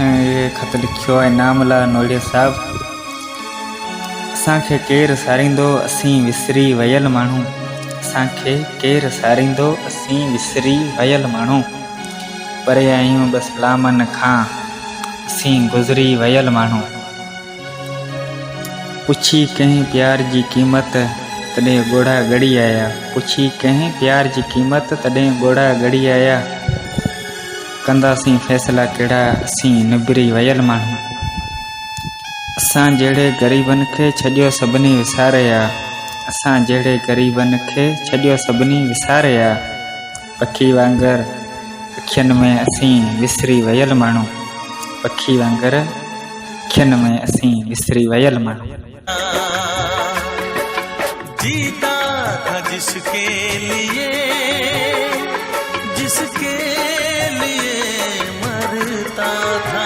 ये खत लिखियो है नामला नोड़िया साहब। असांखे केर सारींदो असीं विसरी वयल माण्हू। असांखे केर सारींदो असीं विसरी वयल माण्हू। परे आहियूं बस लामन खां असीं गुज़री वयल माण्हू। पुछी कंहिं प्यार जी क़ीमत तॾहिं ॻोढ़ा ॻड़ी आया। पुछी कंहिं प्यार जी क़ीमत तॾहिं ॻोढ़ा ॻड़ी आया। कंदासीं फ़ैसला कहिड़ा असीं निबरी वयल माण्हू। असां जहिड़े ग़रीबनि खे छॾियो सभिनी विसारे आ। असां जहिड़े ग़रीबनि खे छॾियो सभिनी विसारे आ। पखी वांगुरु अखियुनि में असीं विसरी वयल माण्हू। पखी वांगुरु अखियुनि में असीं विसरी वयल माण्हू। जीता था जिसके लिए मरता था।